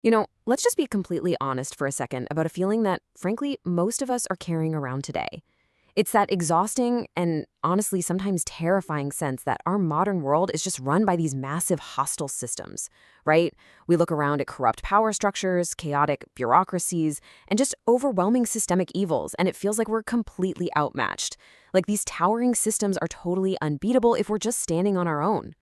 Let's just be completely honest for a second about a feeling that, frankly, most of us are carrying around today. It's that exhausting and honestly sometimes terrifying sense that our modern world is just run by these massive hostile systems, right? We look around at corrupt power structures, chaotic bureaucracies, and just overwhelming systemic evils, and it feels like we're completely outmatched. Like these towering systems are totally unbeatable if we're just standing on our own.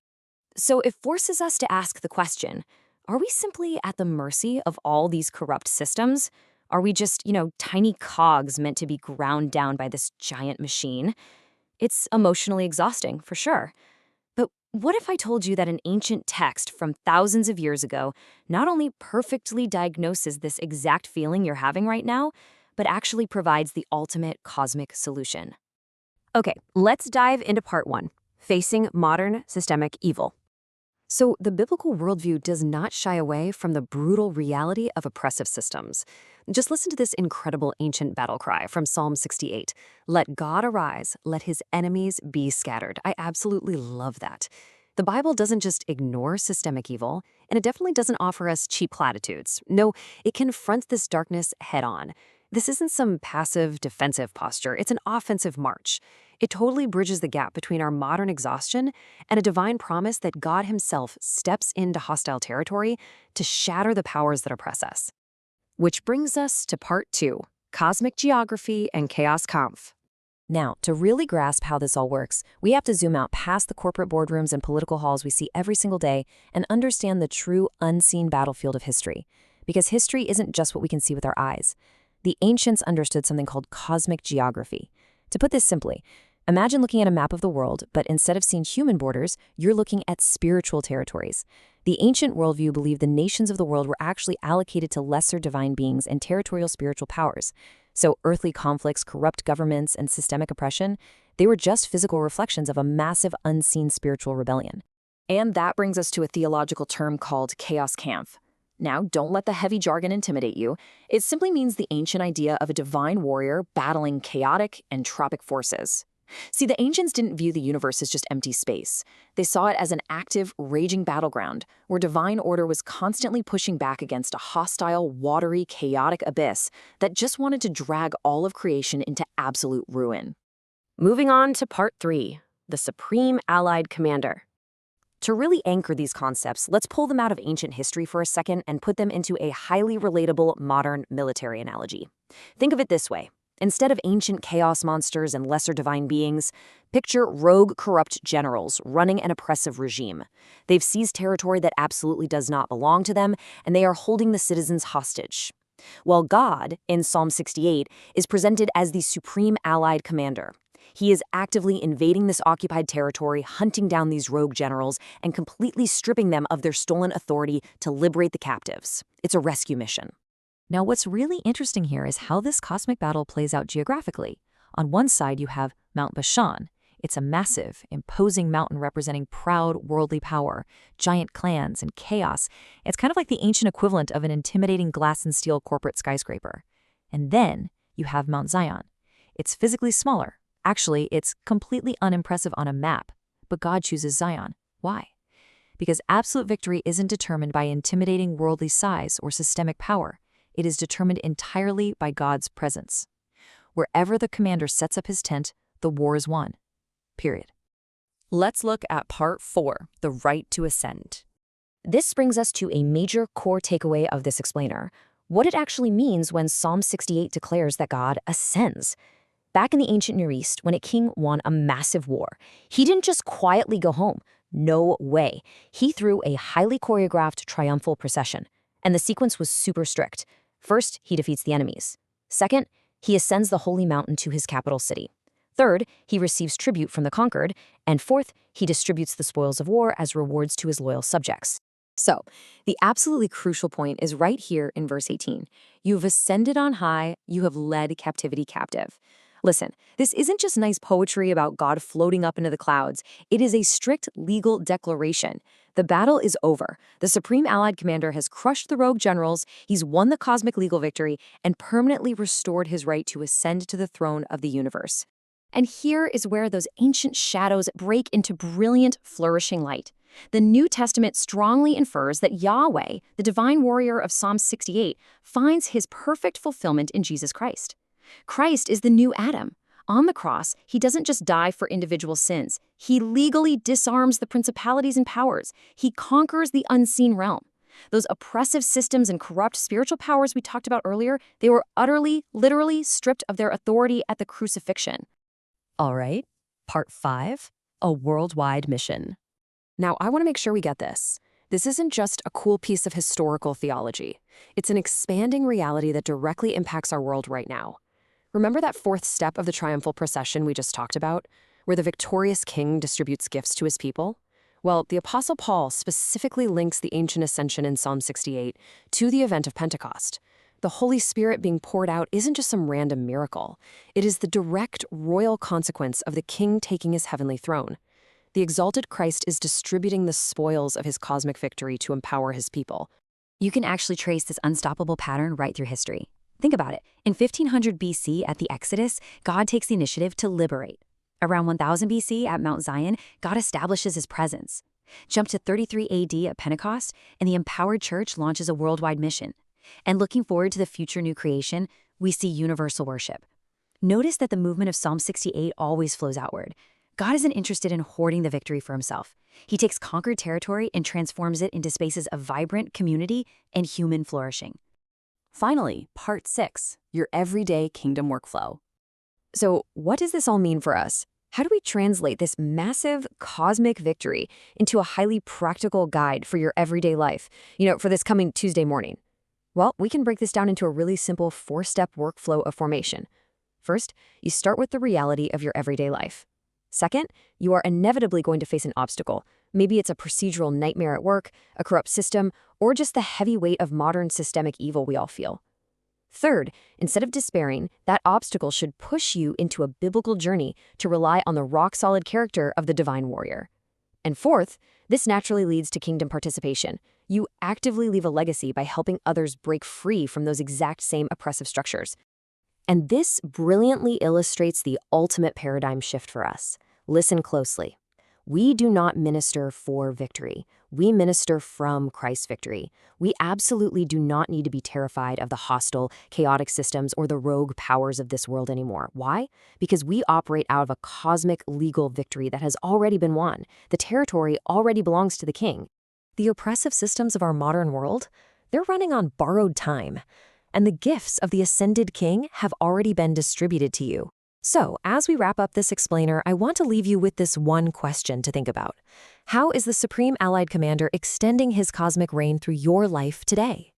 So it forces us to ask the question, are we simply at the mercy of all these corrupt systems? Are we just, tiny cogs meant to be ground down by this giant machine? It's emotionally exhausting, for sure. But what if I told you that an ancient text from thousands of years ago not only perfectly diagnoses this exact feeling you're having right now, but actually provides the ultimate cosmic solution? Okay, let's dive into part one, facing modern systemic evil. So, the biblical worldview does not shy away from the brutal reality of oppressive systems. Just listen to this incredible ancient battle cry from Psalm 68. Let God arise, let his enemies be scattered. I absolutely love that. The Bible doesn't just ignore systemic evil, and it definitely doesn't offer us cheap platitudes. No, it confronts this darkness head on. This isn't some passive, defensive posture, it's an offensive march. It totally bridges the gap between our modern exhaustion and a divine promise that God himself steps into hostile territory to shatter the powers that oppress us. Which brings us to part two, cosmic geography and chaos kampf. Now, to really grasp how this all works, we have to zoom out past the corporate boardrooms and political halls we see every single day and understand the true unseen battlefield of history. Because history isn't just what we can see with our eyes. The ancients understood something called cosmic geography. To put this simply, imagine looking at a map of the world, but instead of seeing human borders, you're looking at spiritual territories. The ancient worldview believed the nations of the world were actually allocated to lesser divine beings and territorial spiritual powers. So earthly conflicts, corrupt governments, and systemic oppression, they were just physical reflections of a massive unseen spiritual rebellion. And that brings us to a theological term called chaos kampf. Now, don't let the heavy jargon intimidate you. It simply means the ancient idea of a divine warrior battling chaotic, entropic forces. See, the ancients didn't view the universe as just empty space. They saw it as an active, raging battleground where divine order was constantly pushing back against a hostile, watery, chaotic abyss that just wanted to drag all of creation into absolute ruin. Moving on to part three, the Supreme Allied Commander. To really anchor these concepts, let's pull them out of ancient history for a second and put them into a highly relatable modern military analogy. Think of it this way. Instead of ancient chaos monsters and lesser divine beings, picture rogue, corrupt generals running an oppressive regime. They've seized territory that absolutely does not belong to them, and they are holding the citizens hostage. While God, in Psalm 68, is presented as the supreme allied commander. He is actively invading this occupied territory, hunting down these rogue generals, and completely stripping them of their stolen authority to liberate the captives. It's a rescue mission. Now, what's really interesting here is how this cosmic battle plays out geographically. On one side, you have Mount Bashan. It's a massive, imposing mountain representing proud worldly power, giant clans, and chaos. It's kind of like the ancient equivalent of an intimidating glass and steel corporate skyscraper. And then you have Mount Zion. It's physically smaller. Actually, it's completely unimpressive on a map. But God chooses Zion. Why? Because absolute victory isn't determined by intimidating worldly size or systemic power. It is determined entirely by God's presence. Wherever the commander sets up his tent, the war is won. Period. Let's look at part four, the right to ascend. This brings us to a major core takeaway of this explainer, what it actually means when Psalm 68 declares that God ascends. Back in the ancient Near East, when a king won a massive war, he didn't just quietly go home. No way. He threw a highly choreographed triumphal procession, and the sequence was super strict. First, he defeats the enemies. Second, he ascends the holy mountain to his capital city. Third, he receives tribute from the conquered. And fourth, he distributes the spoils of war as rewards to his loyal subjects. So, the absolutely crucial point is right here in verse 18. You have ascended on high, you have led captivity captive. Listen, this isn't just nice poetry about God floating up into the clouds. It is a strict legal declaration. The battle is over. The Supreme Allied Commander has crushed the rogue generals, he's won the cosmic legal victory, and permanently restored his right to ascend to the throne of the universe. And here is where those ancient shadows break into brilliant, flourishing light. The New Testament strongly infers that Yahweh, the divine warrior of Psalm 68, finds his perfect fulfillment in Jesus Christ. Christ is the new Adam. On the cross, he doesn't just die for individual sins. He legally disarms the principalities and powers. He conquers the unseen realm. Those oppressive systems and corrupt spiritual powers we talked about earlier, they were utterly, literally stripped of their authority at the crucifixion. All right, part 5, a worldwide mission. Now, I want to make sure we get this. This isn't just a cool piece of historical theology. It's an expanding reality that directly impacts our world right now. Remember that fourth step of the triumphal procession we just talked about, where the victorious king distributes gifts to his people? Well, the Apostle Paul specifically links the ancient ascension in Psalm 68 to the event of Pentecost. The Holy Spirit being poured out isn't just some random miracle. It is the direct royal consequence of the king taking his heavenly throne. The exalted Christ is distributing the spoils of his cosmic victory to empower his people. You can actually trace this unstoppable pattern right through history. Think about it. In 1500 BC at the Exodus, God takes the initiative to liberate. Around 1000 BC at Mount Zion, God establishes his presence. Jump to 33 AD at Pentecost, and the empowered church launches a worldwide mission. And looking forward to the future new creation, we see universal worship. Notice that the movement of Psalm 68 always flows outward. God isn't interested in hoarding the victory for himself. He takes conquered territory and transforms it into spaces of vibrant community and human flourishing. Finally, part 6, your everyday kingdom workflow. So, what does this all mean for us? How do we translate this massive cosmic victory into a highly practical guide for your everyday life, for this coming Tuesday morning? Well, we can break this down into a really simple 4-step workflow of formation. First, you start with the reality of your everyday life. Second, you are inevitably going to face an obstacle. Maybe it's a procedural nightmare at work, a corrupt system, or just the heavy weight of modern systemic evil we all feel. Third, instead of despairing, that obstacle should push you into a biblical journey to rely on the rock-solid character of the divine warrior. And fourth, this naturally leads to kingdom participation. You actively leave a legacy by helping others break free from those exact same oppressive structures. And this brilliantly illustrates the ultimate paradigm shift for us. Listen closely. We do not minister for victory. We minister from Christ's victory. We absolutely do not need to be terrified of the hostile, chaotic systems or the rogue powers of this world anymore. Why? Because we operate out of a cosmic legal victory that has already been won. The territory already belongs to the king. The oppressive systems of our modern world, they're running on borrowed time. And the gifts of the ascended king have already been distributed to you. So, as we wrap up this explainer, I want to leave you with this one question to think about. How is the Supreme Allied Commander extending his cosmic reign through your life today?